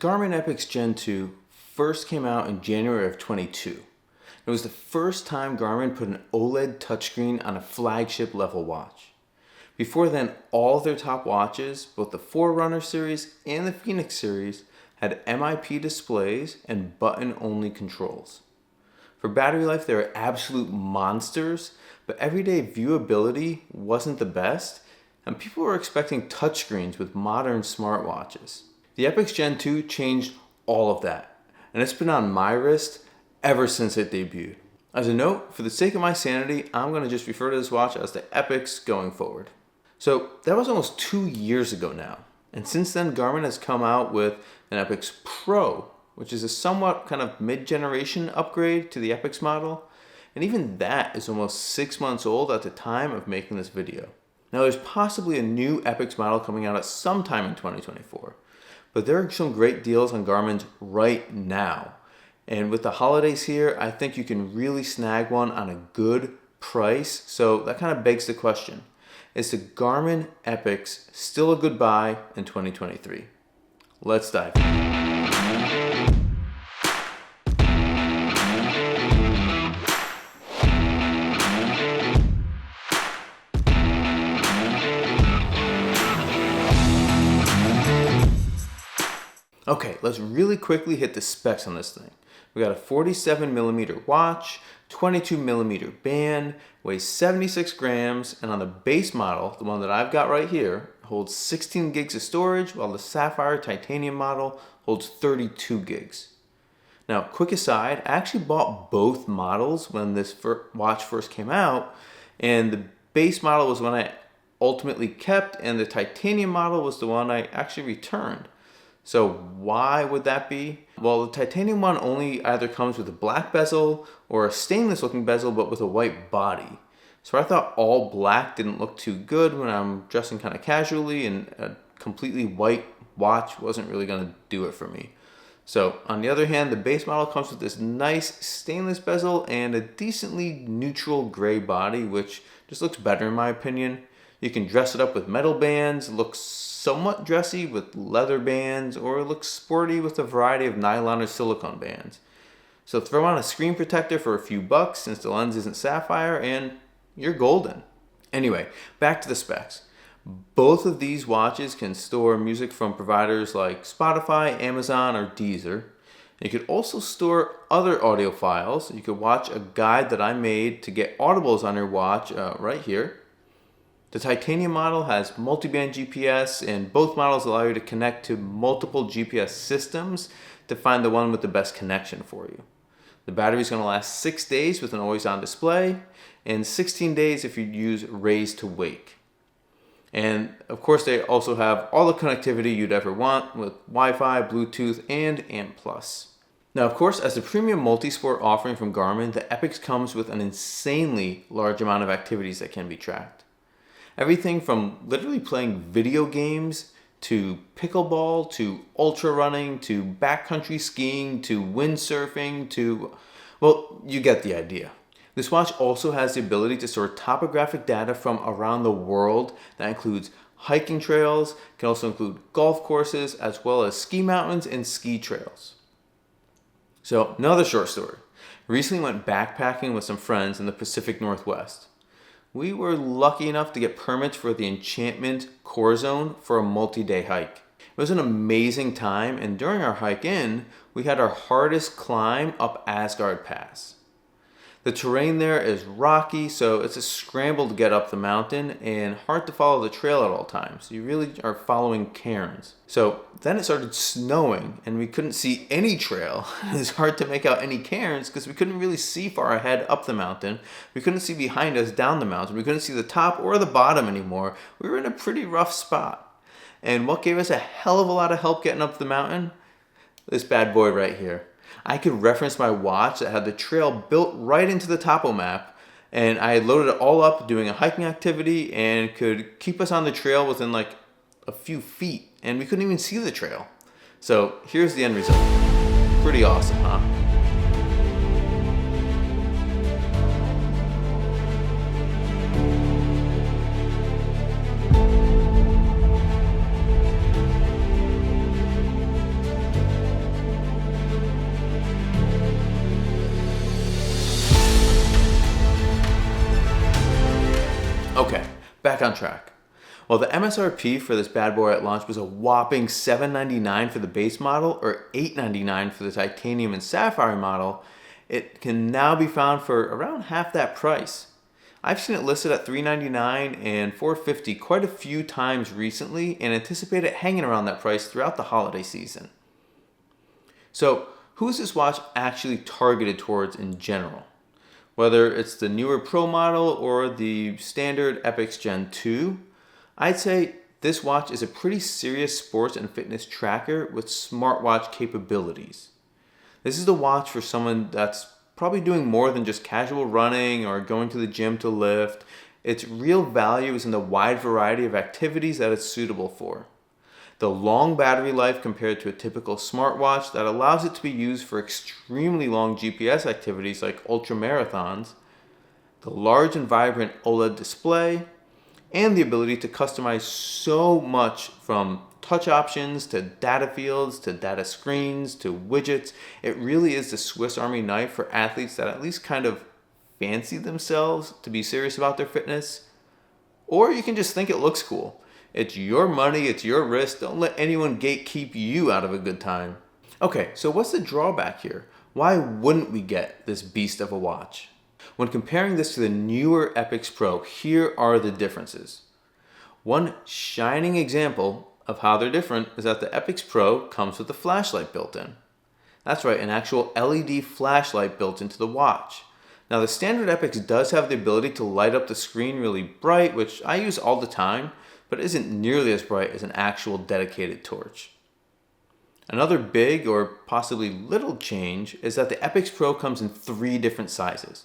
Garmin EPIX Gen 2 first came out in January of 22. It was the first time Garmin put an OLED touchscreen on a flagship level watch. Before then, all of their top watches, both the Forerunner series and the Phoenix series, had MIP displays and button-only controls. For battery life, they were absolute monsters, but everyday viewability wasn't the best, and people were expecting touchscreens with modern smartwatches. The EPIX Gen 2 changed all of that, and it's been on my wrist ever since it debuted. As a note, for the sake of my sanity, I'm going to just refer to this watch as the EPIX going forward. So that was almost 2 years ago now, and since then Garmin has come out with an Epix Pro, which is a somewhat kind of mid-generation upgrade to the EPIX model, and even that is almost 6 months old at the time of making this video. Now there's possibly a new EPIX model coming out at some time in 2024, but there are some great deals on Garmin's right now. And with the holidays here, I think you can really snag one on a good price. So that kind of begs the question, is the Garmin EPIX still a good buy in 2023? Let's dive in. Okay, let's really quickly hit the specs on this thing. We got a 47mm watch, 22mm band, weighs 76 grams, and on the base model, the one that I've got right here, holds 16 gigs of storage, while the Sapphire Titanium model holds 32 gigs. Now, quick aside, I actually bought both models when this watch first came out, and the base model was one I ultimately kept, and the Titanium model was the one I actually returned. So why would that be? Well, the titanium one only either comes with a black bezel or a stainless looking bezel but with a white body. So I thought all black didn't look too good when I'm dressing kind of casually, and a completely white watch wasn't really going to do it for me. So on the other hand, the base model comes with this nice stainless bezel and a decently neutral gray body, which just looks better in my opinion. You can dress it up with metal bands, looks somewhat dressy with leather bands, or it looks sporty with a variety of nylon or silicone bands. So throw on a screen protector for a few bucks since the lens isn't sapphire and you're golden. Anyway, back to the specs. Both of these watches can store music from providers like Spotify, Amazon, or Deezer. You could also store other audio files. You could watch a guide that I made to get audibles on your watch right here. The Titanium model has multi-band GPS, and both models allow you to connect to multiple GPS systems to find the one with the best connection for you. The battery is going to last 6 days with an always-on display, and 16 days if you use raise to wake. And of course they also have all the connectivity you'd ever want with Wi-Fi, Bluetooth, and ANT+. Now of course, as a premium multi-sport offering from Garmin, the EPIX comes with an insanely large amount of activities that can be tracked. Everything from literally playing video games, to pickleball, to ultra running, to backcountry skiing, to windsurfing, to, well, you get the idea. This watch also has the ability to store topographic data from around the world. That includes hiking trails, can also include golf courses, as well as ski mountains and ski trails. So, another short story. Recently went backpacking with some friends in the Pacific Northwest. We were lucky enough to get permits for the Enchantment Core Zone for a multi-day hike. It was an amazing time, and during our hike in, we had our hardest climb up Asgard Pass. The terrain there is rocky, so it's a scramble to get up the mountain and hard to follow the trail at all times. You really are following cairns. So then it started snowing and we couldn't see any trail. It was hard to make out any cairns because we couldn't really see far ahead up the mountain. We couldn't see behind us down the mountain. We couldn't see the top or the bottom anymore. We were in a pretty rough spot. And what gave us a hell of a lot of help getting up the mountain? This bad boy right here. I could reference my watch that had the trail built right into the topo map, and I had loaded it all up doing a hiking activity and could keep us on the trail within like a few feet, and we couldn't even see the trail. So here's the end result. Pretty awesome, huh? back on track. While the MSRP for this bad boy at launch was a whopping $799 for the base model or $899 for the titanium and sapphire model, it can now be found for around half that price. I've seen it listed at $399 and $450 quite a few times recently and anticipate it hanging around that price throughout the holiday season. So, who is this watch actually targeted towards in general? Whether it's the newer Pro model or the standard Epix Gen 2, I'd say this watch is a pretty serious sports and fitness tracker with smartwatch capabilities. This is the watch for someone that's probably doing more than just casual running or going to the gym to lift. Its real value is in the wide variety of activities that it's suitable for. The long battery life compared to a typical smartwatch that allows it to be used for extremely long GPS activities like ultra marathons, the large and vibrant OLED display, and the ability to customize so much from touch options to data fields to data screens to widgets. It really is the Swiss Army knife for athletes that at least kind of fancy themselves to be serious about their fitness. Or you can just think it looks cool. It's your money, it's your risk. Don't let anyone gatekeep you out of a good time. Okay, so what's the drawback here? Why wouldn't we get this beast of a watch? When comparing this to the newer Epix Pro, here are the differences. One shining example of how they're different is that the Epix Pro comes with a flashlight built in. That's right, an actual LED flashlight built into the watch. Now the standard Epix does have the ability to light up the screen really bright, which I use all the time, but isn't nearly as bright as an actual dedicated torch. Another big or possibly little change is that the Epix Pro comes in 3 different sizes.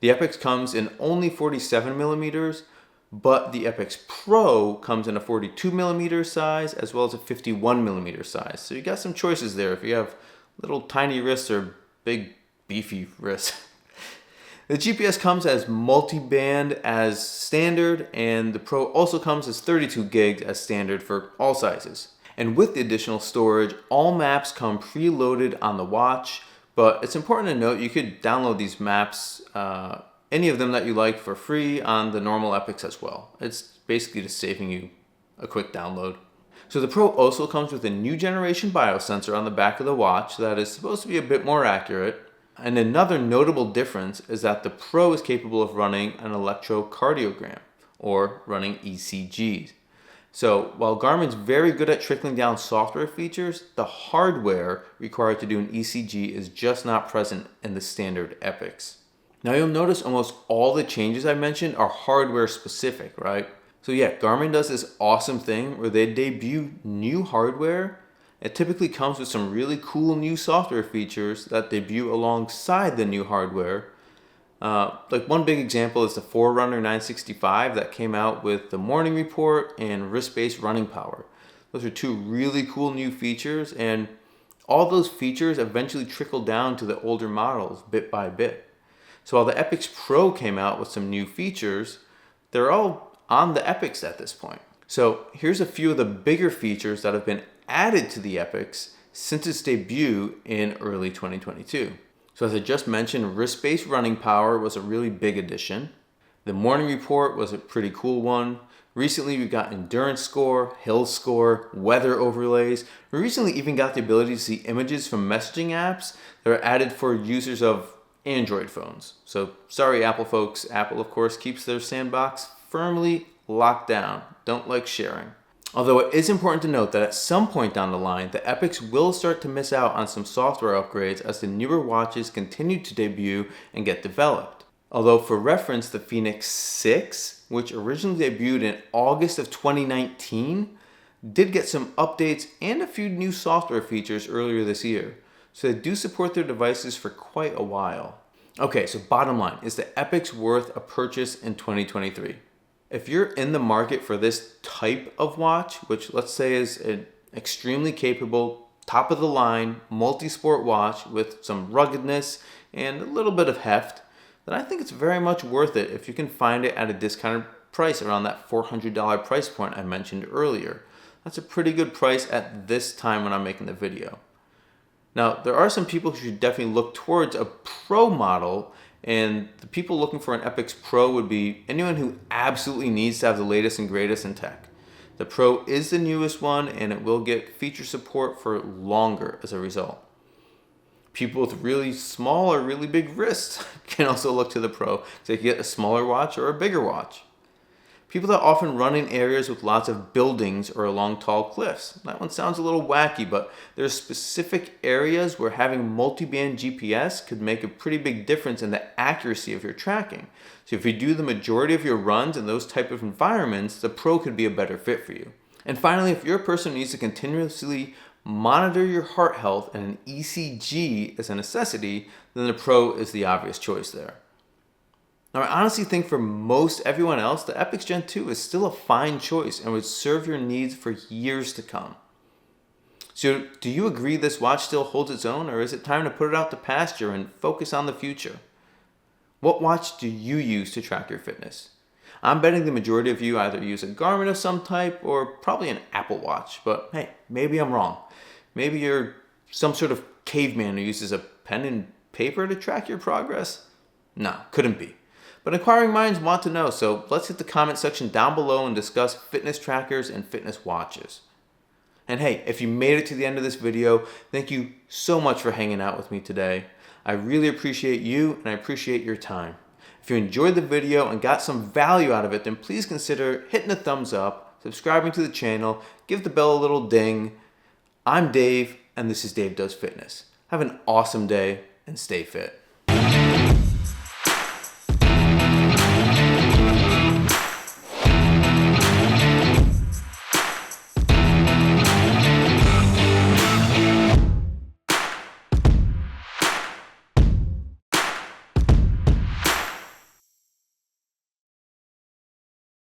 The Epix comes in only 47 millimeters, but the Epix Pro comes in a 42 millimeter size as well as a 51 millimeter size. So you got some choices there if you have little tiny wrists or big beefy wrists. The GPS comes as multi-band as standard, and the Pro also comes as 32 gigs as standard for all sizes. And with the additional storage, all maps come preloaded on the watch, but it's important to note you could download these maps, any of them that you like, for free on the normal Epix as well. It's basically just saving you a quick download. So the Pro also comes with a new generation biosensor on the back of the watch that is supposed to be a bit more accurate. And another notable difference is that the Pro is capable of running an electrocardiogram, or running ECGs. So while Garmin's very good at trickling down software features, the hardware required to do an ECG is just not present in the standard Epix. Now you'll notice almost all the changes I mentioned are hardware specific, right? So yeah, Garmin does this awesome thing where they debut new hardware. It typically comes with some really cool new software features that debut alongside the new hardware. Like one big example is the Forerunner 965 that came out with the morning report and wrist-based running power. Those are 2 really cool new features, and all those features eventually trickle down to the older models bit by bit. So while the Epix Pro came out with some new features, they're all on the Epix at this point. So here's a few of the bigger features that have been added to the Epix since its debut in early 2022. So as I just mentioned, wrist-based running power was a really big addition. The morning report was a pretty cool one. Recently we got endurance score, hill score, weather overlays. We recently even got the ability to see images from messaging apps that are added for users of Android phones. So sorry Apple folks, Apple of course keeps their sandbox firmly locked down. Don't like sharing. Although it is important to note that at some point down the line, the Epix will start to miss out on some software upgrades as the newer watches continue to debut and get developed. Although for reference, the Phoenix 6, which originally debuted in August of 2019, did get some updates and a few new software features earlier this year. So they do support their devices for quite a while. Okay, so bottom line, is the Epix worth a purchase in 2023? If you're in the market for this type of watch, which let's say is an extremely capable, top of the line, multi-sport watch with some ruggedness and a little bit of heft, then I think it's very much worth it if you can find it at a discounted price around that $400 price point I mentioned earlier. That's a pretty good price at this time when I'm making the video. Now, there are some people who should definitely look towards a Pro model And the people looking for an Epix Pro would be anyone who absolutely needs to have the latest and greatest in tech. The Pro is the newest one, and it will get feature support for longer as a result. People with really small or really big wrists can also look to the Pro because they can get a smaller watch or a bigger watch. People that often run in areas with lots of buildings or along tall cliffs. That one sounds a little wacky, but there's specific areas where having multi-band GPS could make a pretty big difference in the accuracy of your tracking. So if you do the majority of your runs in those type of environments, the Pro could be a better fit for you. And finally, if you're a person who needs to continuously monitor your heart health and an ECG is a necessity, then the Pro is the obvious choice there. Now, I honestly think for most everyone else, the Epix Gen 2 is still a fine choice and would serve your needs for years to come. So, do you agree this watch still holds its own, or is it time to put it out to pasture and focus on the future? What watch do you use to track your fitness? I'm betting the majority of you either use a Garmin of some type or probably an Apple Watch, but hey, maybe I'm wrong. Maybe you're some sort of caveman who uses a pen and paper to track your progress? No, couldn't be. But inquiring minds want to know, so let's hit the comment section down below and discuss fitness trackers and fitness watches. And hey, if you made it to the end of this video, thank you so much for hanging out with me today. I really appreciate you and I appreciate your time. If you enjoyed the video and got some value out of it, then please consider hitting a thumbs up, subscribing to the channel, give the bell a little ding. I'm Dave, and this is Dave Does Fitness. Have an awesome day and stay fit.